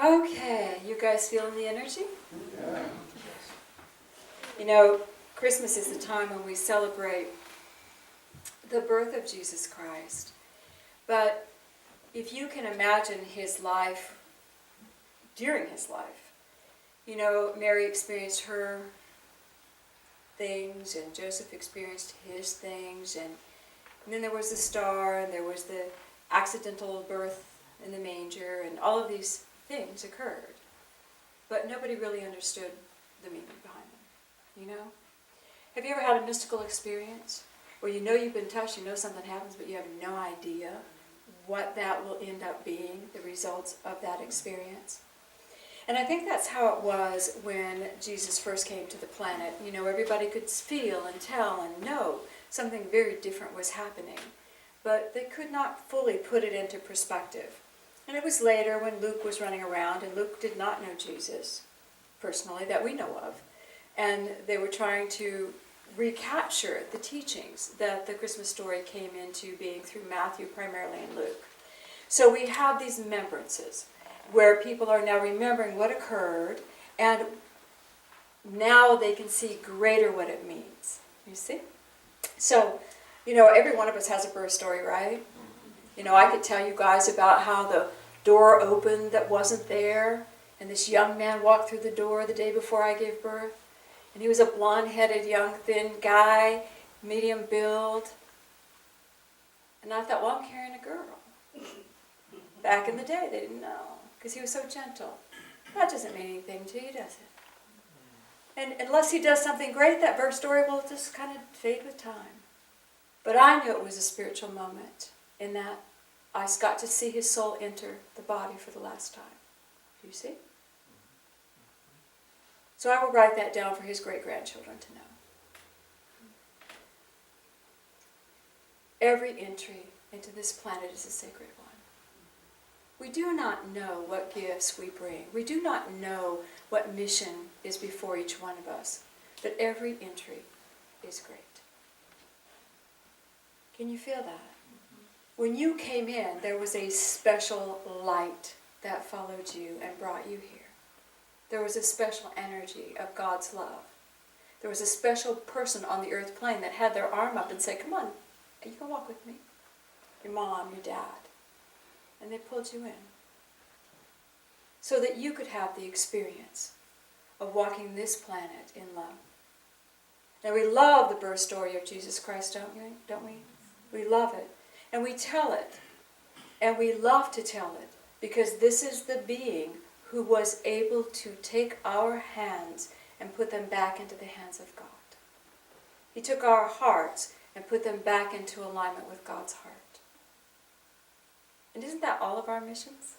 Okay, you guys feeling the energy? Yeah. You know, Christmas is the time when we celebrate the birth of Jesus Christ. But if you can imagine his life, during his life, you know, Mary experienced her things and Joseph experienced his things, and then there was the star and there was the accidental birth in the manger, and all of these things occurred. But nobody really understood the meaning behind them, you know? Have you ever had a mystical experience where you know you've been touched, you know something happens, but you have no idea what that will end up being, the results of that experience? And I think that's how it was when Jesus first came to the planet. You know, everybody could feel and tell and know something very different was happening, but they could not fully put it into perspective. And it was later when Luke was running around, and Luke did not know Jesus personally, that we know of, and they were trying to recapture the teachings that the Christmas story came into being through Matthew primarily and Luke. So we have these remembrances where people are now remembering what occurred, and now they can see greater what it means. You see? So, you know, every one of us has a birth story, right? You know, I could tell you guys about how the door opened that wasn't there, and this young man walked through the door the day before I gave birth, and he was a blonde-headed, young, thin guy, medium build, and I thought, well, I'm carrying a girl. Back in the day, they didn't know, because he was so gentle. That doesn't mean anything to you, does it? And unless he does something great, that birth story will just kind of fade with time. But I knew it was a spiritual moment in that I got to see his soul enter the body for the last time. Do you see? So I will write that down for his great-grandchildren to know. Every entry into this planet is a sacred one. We do not know what gifts we bring. We do not know what mission is before each one of us. But every entry is great. Can you feel that? When you came in, there was a special light that followed you and brought you here. There was a special energy of God's love. There was a special person on the earth plane that had their arm up and said, come on, you can walk with me. Your mom, your dad. And they pulled you in. So that you could have the experience of walking this planet in love. Now we love the birth story of Jesus Christ, don't we? We love it. And we tell it. And we love to tell it. Because this is the being who was able to take our hands and put them back into the hands of God. He took our hearts and put them back into alignment with God's heart. And isn't that all of our missions?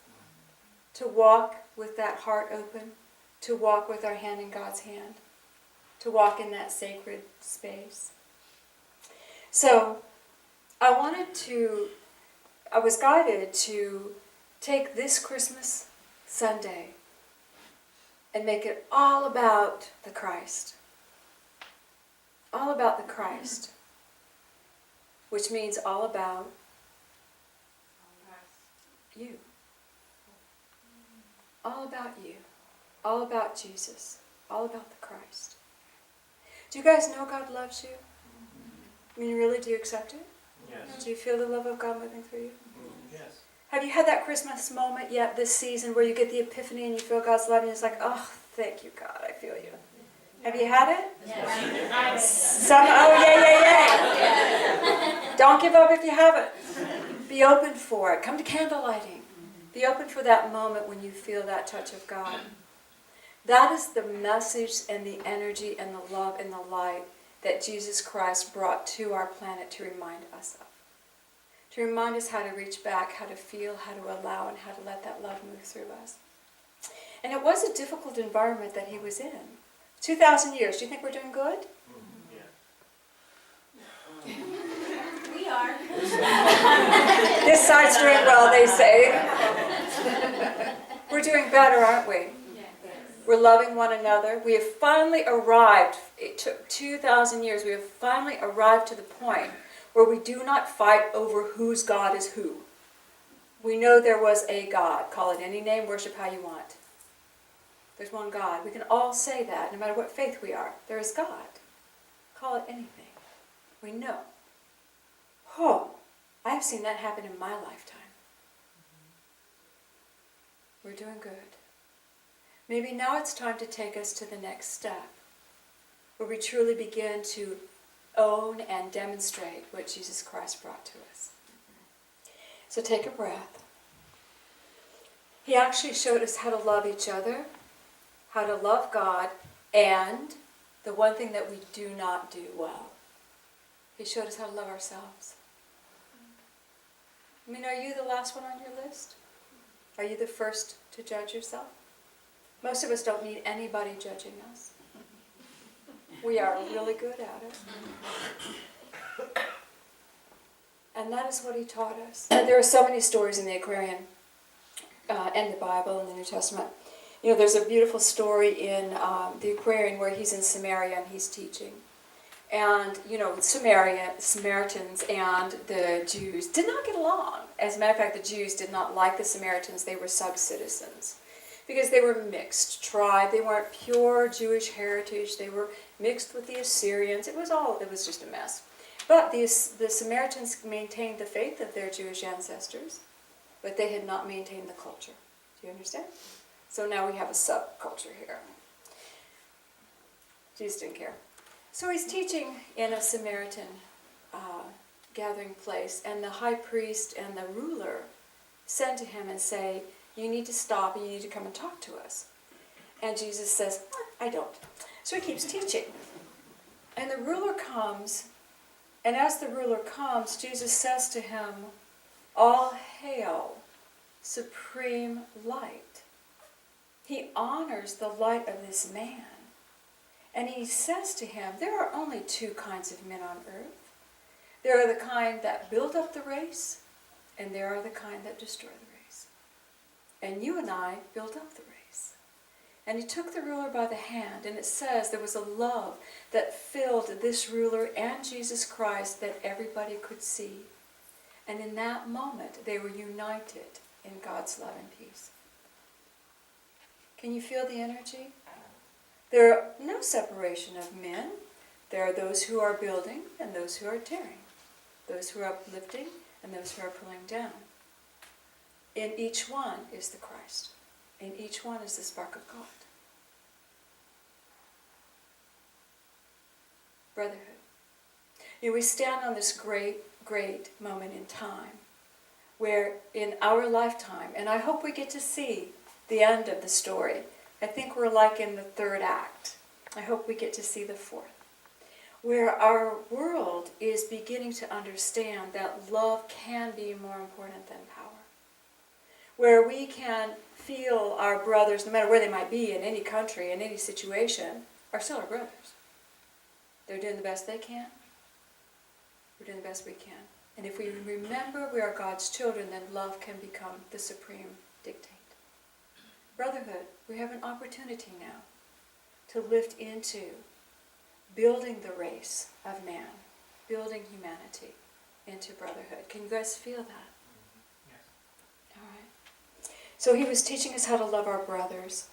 To walk with that heart open, to walk with our hand in God's hand, to walk in that sacred space. So, I was guided to take this Christmas Sunday and make it all about the Christ. All about the Christ. Which means all about you. All about you. All about Jesus. All about the Christ. Do you guys know God loves you? I mean, you really do accept it? Yes. Do you feel the love of God moving through you? Yes. Have you had that Christmas moment yet this season where you get the epiphany and you feel God's love and it's like, oh, thank you, God, I feel you. Have you had it? Yes. Yeah. Don't give up if you haven't. Be open for it. Come to candle lighting. Be open for that moment when you feel that touch of God. That is the message and the energy and the love and the light that Jesus Christ brought to our planet to remind us of. To remind us how to reach back, how to feel, how to allow, and how to let that love move through us. And it was a difficult environment that he was in. 2,000 years. Do you think we're doing good? Yeah. We are. This side's doing well, they say. We're doing better, aren't we? We're loving one another. We have finally arrived. It took 2,000 years. We have finally arrived to the point where we do not fight over whose God is who. We know there was a God. Call it any name, worship how you want. There's one God. We can all say that, no matter what faith we are. There is God. Call it anything. We know. Oh, I have seen that happen in my lifetime. We're doing good. Maybe now it's time to take us to the next step, where we truly begin to own and demonstrate what Jesus Christ brought to us. So take a breath. He actually showed us how to love each other, how to love God, and the one thing that we do not do well. He showed us how to love ourselves. I mean, are you the last one on your list? Are you the first to judge yourself? Most of us don't need anybody judging us. We are really good at it. And that is what he taught us. There are so many stories in the Aquarian and the Bible and the New Testament. You know, there's a beautiful story in the Aquarian where he's in Samaria and he's teaching. And, you know, Samaritans and the Jews did not get along. As a matter of fact, the Jews did not like the Samaritans. They were sub-citizens because they were mixed tribe. They weren't pure Jewish heritage. They were mixed with the Assyrians. It was just a mess. But the Samaritans maintained the faith of their Jewish ancestors, but they had not maintained the culture. Do you understand? So now we have a subculture here. Jesus didn't care. So he's teaching in a Samaritan gathering place, and the high priest and the ruler send to him and say, you need to stop and you need to come and talk to us. And Jesus says, I don't. So he keeps teaching. And the ruler comes, and as the ruler comes, Jesus says to him, all hail, supreme light. He honors the light of this man. And he says to him, there are only two kinds of men on earth. There are the kind that build up the race, and there are the kind that destroy the race. And you and I build up the race. And he took the ruler by the hand, and it says there was a love that filled this ruler and Jesus Christ that everybody could see. And in that moment, they were united in God's love and peace. Can you feel the energy? There are no separation of men. There are those who are building and those who are tearing. Those who are uplifting and those who are pulling down. In each one is the Christ. In each one is the spark of God. Brotherhood. You know, we stand on this great, great moment in time where in our lifetime, and I hope we get to see the end of the story. I think we're like in the third act. I hope we get to see the fourth. Where our world is beginning to understand that love can be more important than power. Where we can feel our brothers, no matter where they might be, in any country, in any situation, are still our brothers. They're doing the best they can. We're doing the best we can. And if we remember we are God's children, then love can become the supreme dictate. Brotherhood, we have an opportunity now to lift into building the race of man, building humanity into brotherhood. Can you guys feel that? Yes. All right. So he was teaching us how to love our brothers.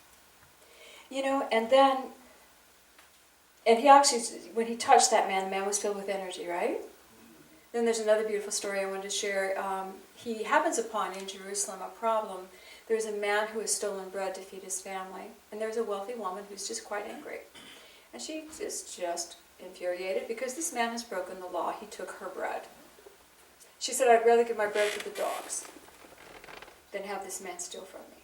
You know, and he actually, when he touched that man, the man was filled with energy, right? Then there's another beautiful story I wanted to share. He happens upon in Jerusalem a problem. There's a man who has stolen bread to feed his family, and there's a wealthy woman who's just quite angry. And she is just infuriated because this man has broken the law. He took her bread. She said, I'd rather give my bread to the dogs than have this man steal from me.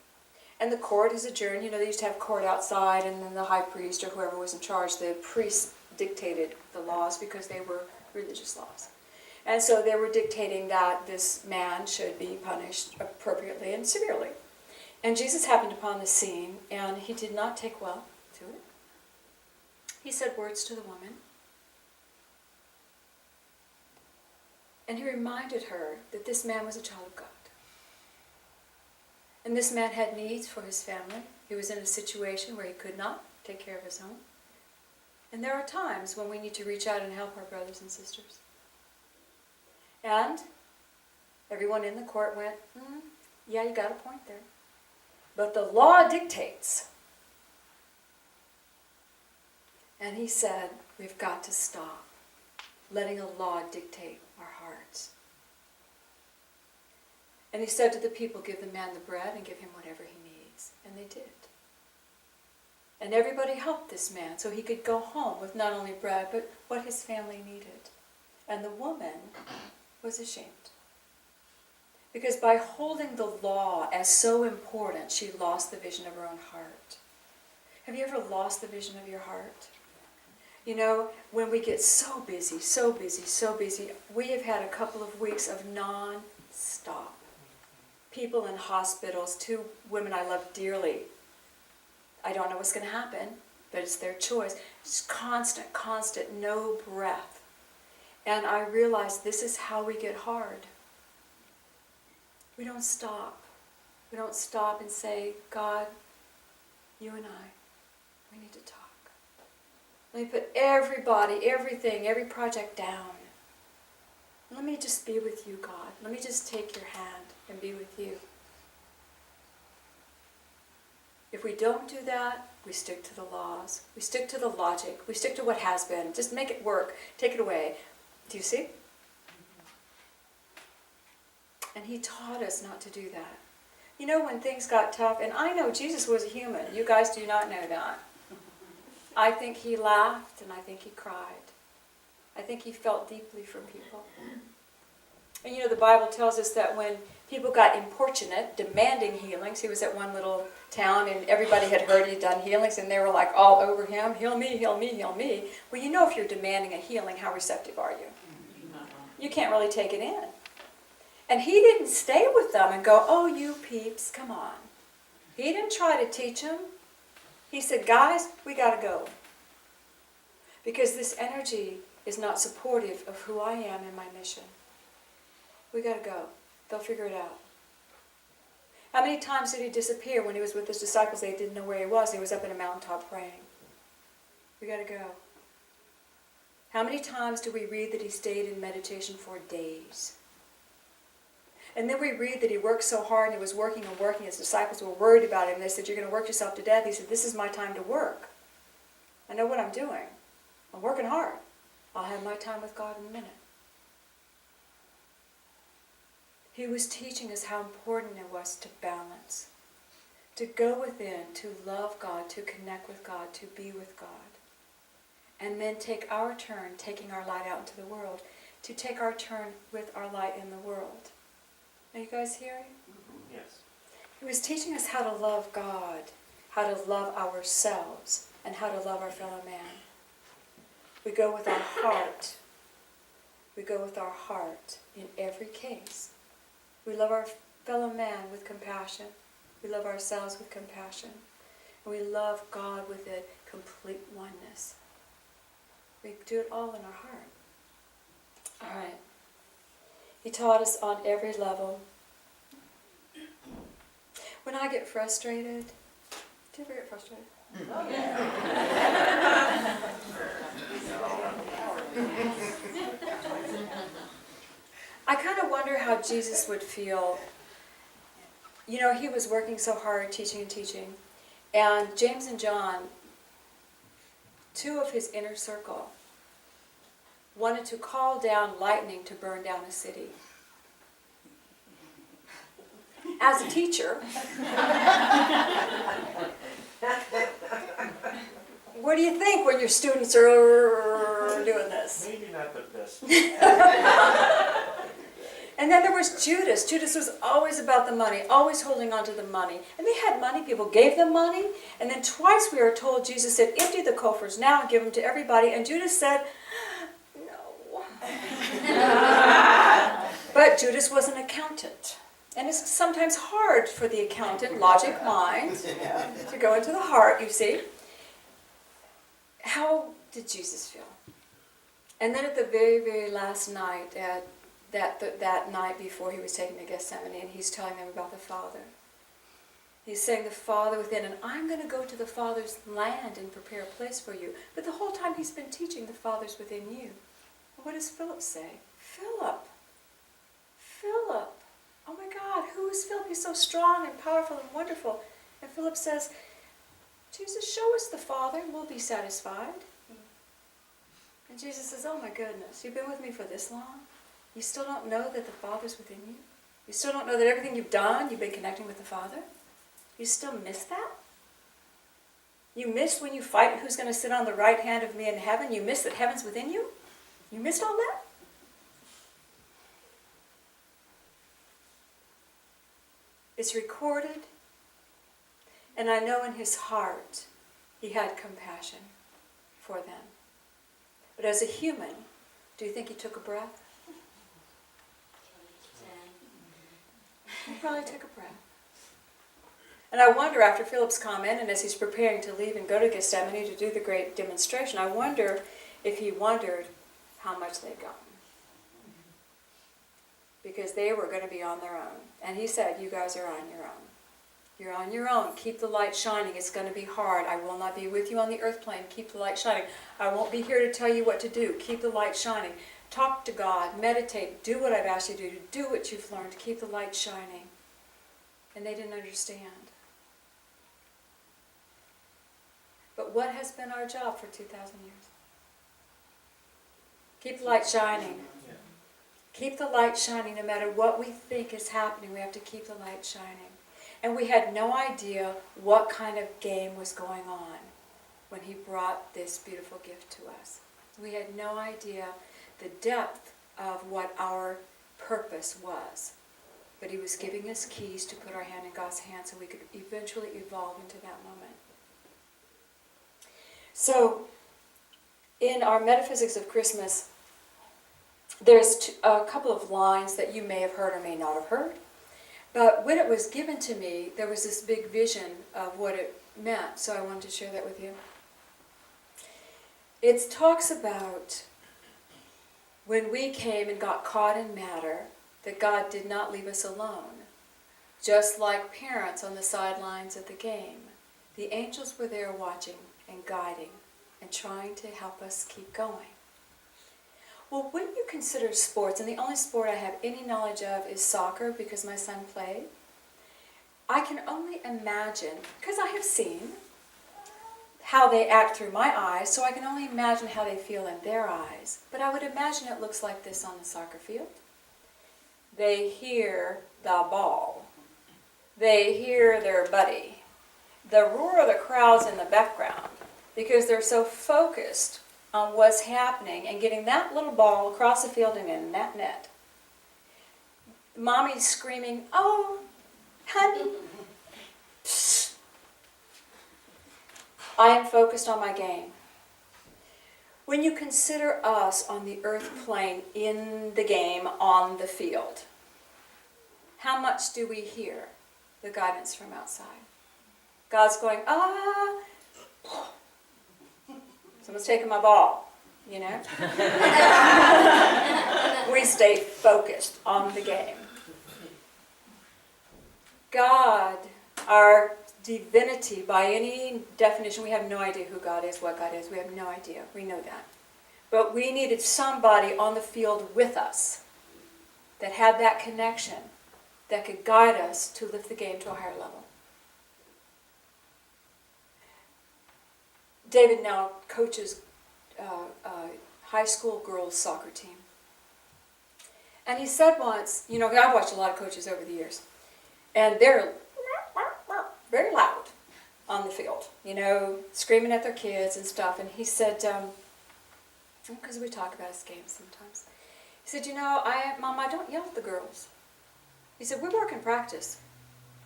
And the court is adjourned. You know, they used to have court outside, and then the high priest or whoever was in charge, the priests dictated the laws because they were religious laws. And so they were dictating that this man should be punished appropriately and severely. And Jesus happened upon the scene, and he did not take well to it. He said words to the woman. And he reminded her that this man was a child of God. And this man had needs for his family. He was in a situation where he could not take care of his own. And there are times when we need to reach out and help our brothers and sisters. And everyone in the court went, Yeah, you got a point there. But the law dictates. And he said, we've got to stop letting a law dictate our hearts. And he said to the people, give the man the bread and give him whatever he needs. And they did. And everybody helped this man so he could go home with not only bread, but what his family needed. And the woman was ashamed. Because by holding the law as so important, she lost the vision of her own heart. Have you ever lost the vision of your heart? You know, when we get so busy, we have had a couple of weeks of non-stop. People in hospitals, 2 women I love dearly. I don't know what's going to happen, but it's their choice. It's constant, no breath. And I realized this is how we get hard. We don't stop. We don't stop and say, God, you and I, we need to talk. Let me put everybody, everything, every project down. Let me just be with you, God. Let me just take your hand and be with you. If we don't do that, we stick to the laws. We stick to the logic. We stick to what has been. Just make it work. Take it away. Do you see? And he taught us not to do that. You know, when things got tough, and I know Jesus was a human. You guys do not know that. I think he laughed and I think he cried. I think he felt deeply for people. And you know, the Bible tells us that when people got importunate, demanding healings, he was at one little town and everybody had heard he'd done healings and they were like all over him, heal me, heal me, heal me. Well, you know if you're demanding a healing, how receptive are you? You can't really take it in. And he didn't stay with them and go, oh, you peeps, come on. He didn't try to teach them. He said, guys, we got to go. Because this energy is not supportive of who I am and my mission. We got to go. They'll figure it out. How many times did he disappear when he was with his disciples? They didn't know where he was. He was up in a mountaintop praying. We got to go. How many times do we read that he stayed in meditation for days? And then we read that he worked so hard and he was working and working. His disciples were worried about him. They said, you're going to work yourself to death. He said, this is my time to work. I know what I'm doing. I'm working hard. I'll have my time with God in a minute. He was teaching us how important it was to balance, to go within, to love God, to connect with God, to be with God. And then take our turn, taking our light out into the world, to take our turn with our light in the world. Are you guys hearing? Yes. He was teaching us how to love God, how to love ourselves, and how to love our fellow man. We go with our heart. We go with our heart in every case. We love our fellow man with compassion. We love ourselves with compassion. And we love God with a complete oneness. We do it all in our heart. All right. He taught us on every level. When I get frustrated, do you ever get frustrated? Oh, yeah. I kind of wonder how Jesus would feel. You know, he was working so hard, teaching and teaching. And James and John, 2 of his inner circle, wanted to call down lightning to burn down a city. As a teacher, what do you think when your students are doing this? Maybe not the best. And then there was Judas. Judas was always about the money, always holding on to the money. And they had money, people gave them money. And then twice we are told Jesus said, empty the coffers now and give them to everybody. And Judas said, no. But Judas was an accountant. And it's sometimes hard for the accountant, logic mind, to go into the heart, you see. How did Jesus feel? And then at the very, very last night, at that night before he was taken to Gethsemane, and he's telling them about the Father. He's saying the Father within, and I'm going to go to the Father's land and prepare a place for you. But the whole time he's been teaching the Father's within you. What does Philip say? Philip, oh my God. God, who is Philip? He's so strong and powerful and wonderful. And Philip says, Jesus, show us the Father and we'll be satisfied. And Jesus says, oh my goodness, you've been with me for this long? You still don't know that the Father's within you? You still don't know that everything you've done, you've been connecting with the Father? You still miss that? You miss when you fight who's going to sit on the right hand of me in heaven? You miss that heaven's within you? You missed all that? It's recorded, and I know in his heart he had compassion for them. But as a human, do you think he took a breath? He probably took a breath. And I wonder, after Philip's comment, and as he's preparing to leave and go to Gethsemane to do the great demonstration, I wonder if he wondered how much they'd gotten. Because they were going to be on their own. And he said, you guys are on your own. You're on your own. Keep the light shining. It's going to be hard. I will not be with you on the earth plane. Keep the light shining. I won't be here to tell you what to do. Keep the light shining. Talk to God. Meditate. Do what I've asked you to do. Do what you've learned. Keep the light shining. And they didn't understand. But what has been our job for 2,000 years? Keep the light shining. Keep the light shining no matter what we think is happening. We have to keep the light shining. And we had no idea what kind of game was going on when he brought this beautiful gift to us. We had no idea the depth of what our purpose was. But he was giving us keys to put our hand in God's hand so we could eventually evolve into that moment. So, in our Metaphysics of Christmas, there's a couple of lines that you may have heard or may not have heard. But when it was given to me, there was this big vision of what it meant. So I wanted to share that with you. It talks about when we came and got caught in matter, that God did not leave us alone. Just like parents on the sidelines of the game. The angels were there watching and guiding and trying to help us keep going. Well, when you consider sports, and the only sport I have any knowledge of is soccer because my son played, I can only imagine, because I have seen how they act through my eyes, so I can only imagine how they feel in their eyes. But I would imagine it looks like this on the soccer field. They hear the ball. They hear their buddy. The roar of the crowd's in the background because they're so focused on what's happening and getting that little ball across the field and in that net. Mommy's screaming, oh, honey. Psst. I am focused on my game. When you consider us on the earth plane, in the game, on the field, how much do we hear the guidance from outside? God's going, someone's taking my ball, you know? We stay focused on the game. God, our divinity, by any definition, we have no idea who God is, what God is. We have no idea. We know that. But we needed somebody on the field with us that had that connection, that could guide us to lift the game to a higher level. David now coaches high school girls soccer team. And he said once, you know, I've watched a lot of coaches over the years, and they're very loud on the field, you know, screaming at their kids and stuff. And he said, because we talk about his games sometimes, he said, you know, Mom, I don't yell at the girls. He said, we work in practice.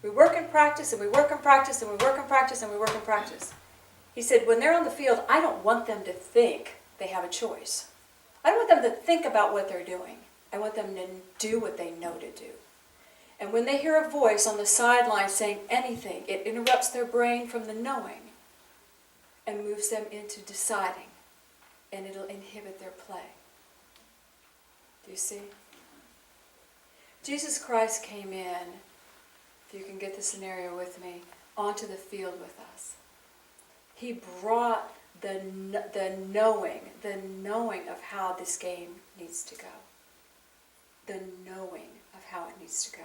We work in practice, and we work in practice, and we work in practice, and we work in practice. He said, when they're on the field, I don't want them to think they have a choice. I don't want them to think about what they're doing. I want them to do what they know to do. And when they hear a voice on the sideline saying anything, it interrupts their brain from the knowing and moves them into deciding. And it'll inhibit their play. Do you see? Jesus Christ came in, if you can get the scenario with me, onto the field with us. He brought the knowing of how this game needs to go. The knowing of how it needs to go.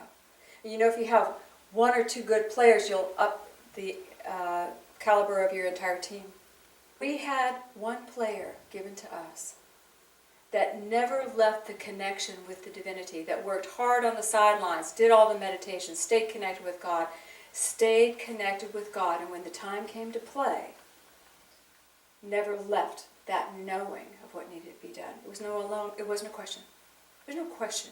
You know, if you have one or two good players, you'll up the caliber of your entire team. We had one player given to us that never left the connection with the divinity, that worked hard on the sidelines, did all the meditation, stayed connected with God, and when the time came to play, never left that knowing of what needed to be done. It was no alone. It wasn't a question. There's no question.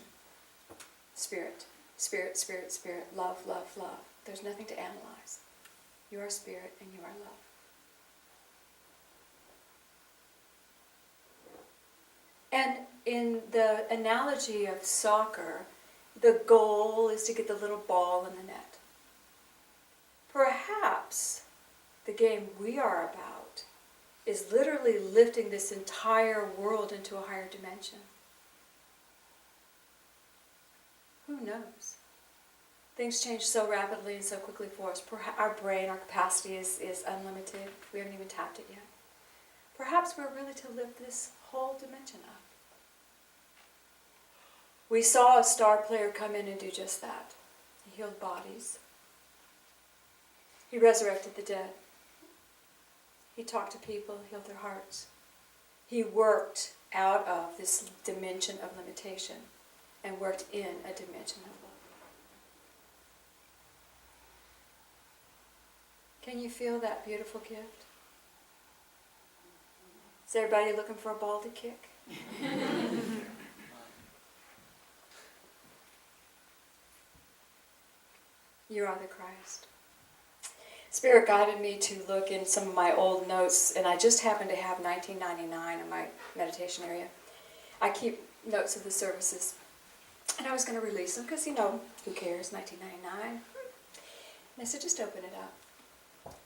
Spirit, spirit, spirit, spirit, love, love, love. There's nothing to analyze. You are spirit and you are love. And in the analogy of soccer, the goal is to get the little ball in the net. Perhaps the game we are about is literally lifting this entire world into a higher dimension. Who knows? Things change so rapidly and so quickly for us. Our brain, our capacity is unlimited. We haven't even tapped it yet. Perhaps we're really to lift this whole dimension up. We saw a star player come in and do just that. He healed bodies. He resurrected the dead. He talked to people, healed their hearts. He worked out of this dimension of limitation and worked in a dimension of love. Can you feel that beautiful gift? Is everybody looking for a ball to kick? You are the Christ. Spirit guided me to look in some of my old notes, and I just happened to have 1999 in my meditation area. I keep notes of the services, and I was going to release them because, who cares, 1999. And I said, just open it up.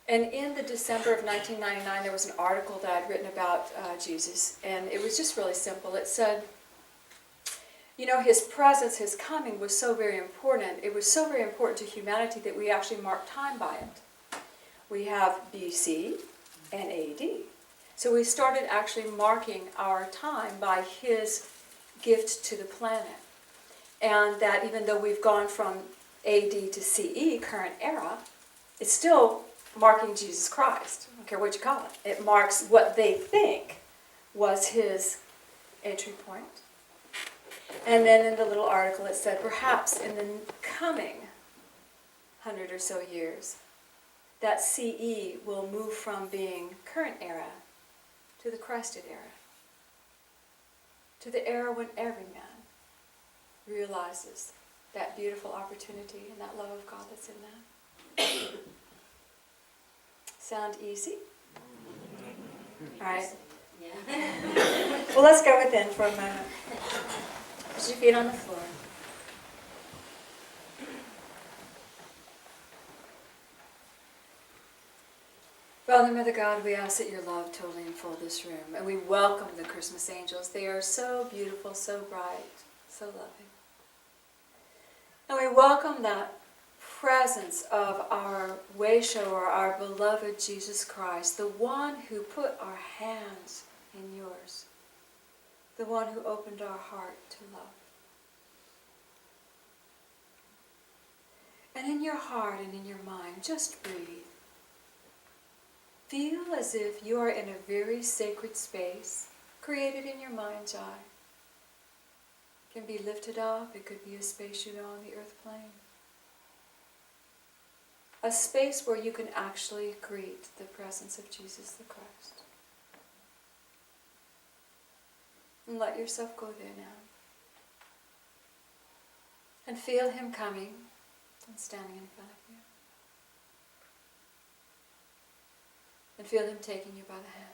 And in the December of 1999, there was an article that I'd written about Jesus, and it was just really simple. It said, his presence, his coming was so very important. It was so very important to humanity that we actually mark time by it. We have BC and AD. So we started actually marking our time by his gift to the planet. And that even though we've gone from AD to CE, current era, it's still marking Jesus Christ. I don't care what you call it. It marks what they think was his entry point. And then in the little article it said, perhaps in the coming 100 or so years, that CE will move from being current era to the Christed era. To the era when every man realizes that beautiful opportunity and that love of God that's in that. Sound easy? All right. Yeah. Well, let's go within for a moment. Put your feet on the floor. Father, Mother God, we ask that your love totally enfold this room, and we welcome the Christmas angels. They are so beautiful, so bright, so loving. And we welcome that presence of our way shower, our beloved Jesus Christ, the one who put our hands in yours, the one who opened our heart to love. And in your heart and in your mind, just breathe. Feel as if you are in a very sacred space, created in your mind's eye. It can be lifted up, it could be a space on the earth plane. A space where you can actually greet the presence of Jesus the Christ. And let yourself go there now. And feel him coming and standing in front of you. And feel him taking you by the hand.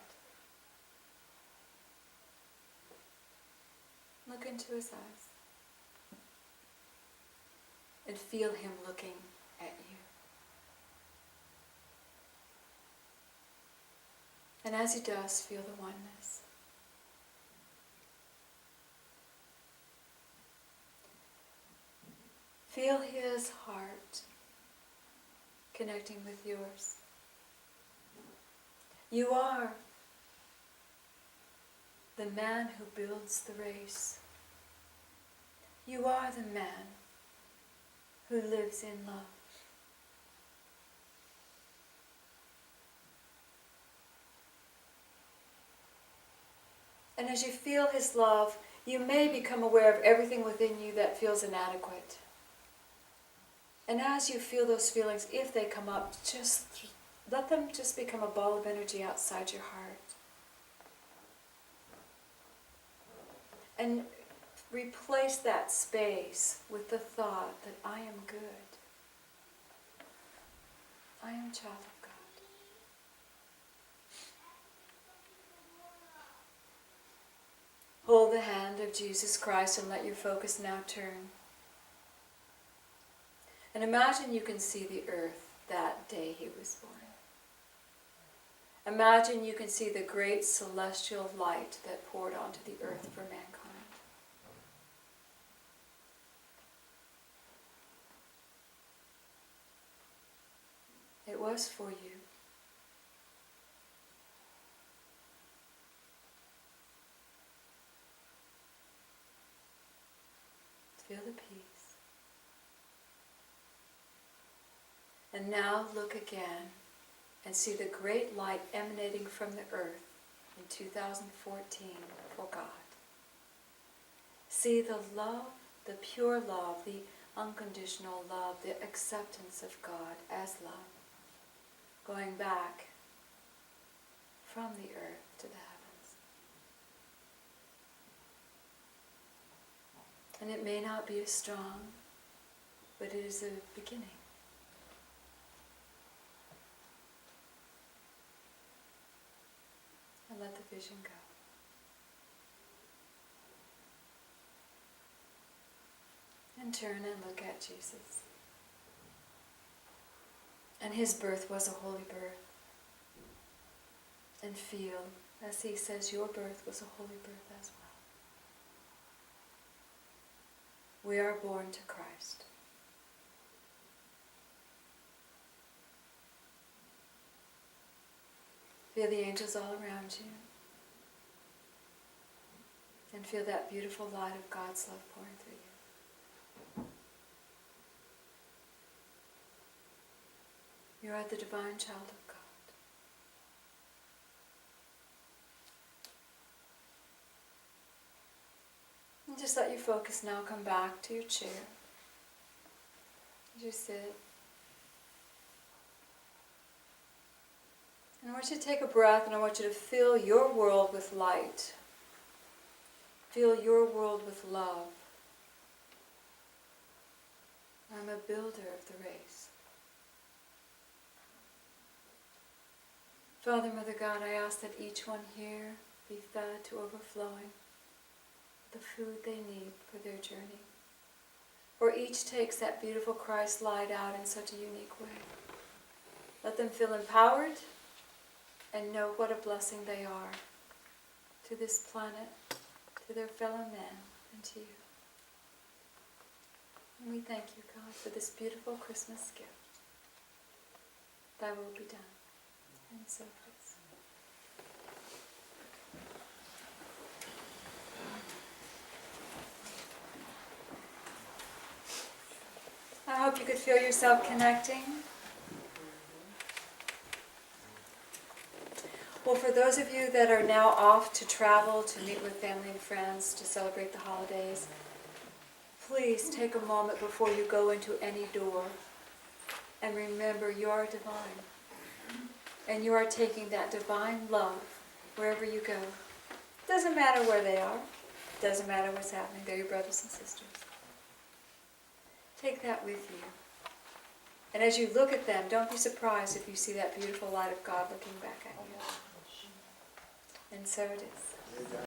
Look into his eyes. And feel him looking at you. And as he does, feel the oneness. Feel his heart connecting with yours. You are the man who builds the race. You are the man who lives in love. And as you feel His love, you may become aware of everything within you that feels inadequate. And as you feel those feelings, if they come up, just let them just become a ball of energy outside your heart. And replace that space with the thought that I am good. I am a child of God. Hold the hand of Jesus Christ and let your focus now turn. And imagine you can see the earth that day He was born. Imagine you can see the great celestial light that poured onto the earth for mankind. It was for you. Feel the peace. And now look again and see the great light emanating from the earth in 2014 for God. See the love, the pure love, the unconditional love, the acceptance of God as love, going back from the earth to the heavens. And it may not be as strong, but it is a beginning. And let the vision go. And turn and look at Jesus. And His birth was a holy birth. And feel, as He says, your birth was a holy birth as well. We are born to Christ. Feel the angels all around you. And feel that beautiful light of God's love pouring through you. You are the divine child of God. And just let your focus now come back to your chair. As you sit. And I want you to take a breath, and I want you to fill your world with light. Fill your world with love. I'm a builder of the race. Father, Mother God, I ask that each one here be fed to overflowing the food they need for their journey. For each takes that beautiful Christ light out in such a unique way. Let them feel empowered and know what a blessing they are to this planet, to their fellow men, and to you. And we thank you, God, for this beautiful Christmas gift. Thy will be done. And so it is. I hope you could feel yourself connecting. Well, for those of you that are now off to travel, to meet with family and friends, to celebrate the holidays, please take a moment before you go into any door and remember you are divine. And you are taking that divine love wherever you go. Doesn't matter where they are. Doesn't matter what's happening. They're your brothers and sisters. Take that with you. And as you look at them, don't be surprised if you see that beautiful light of God looking back at you. And so it is.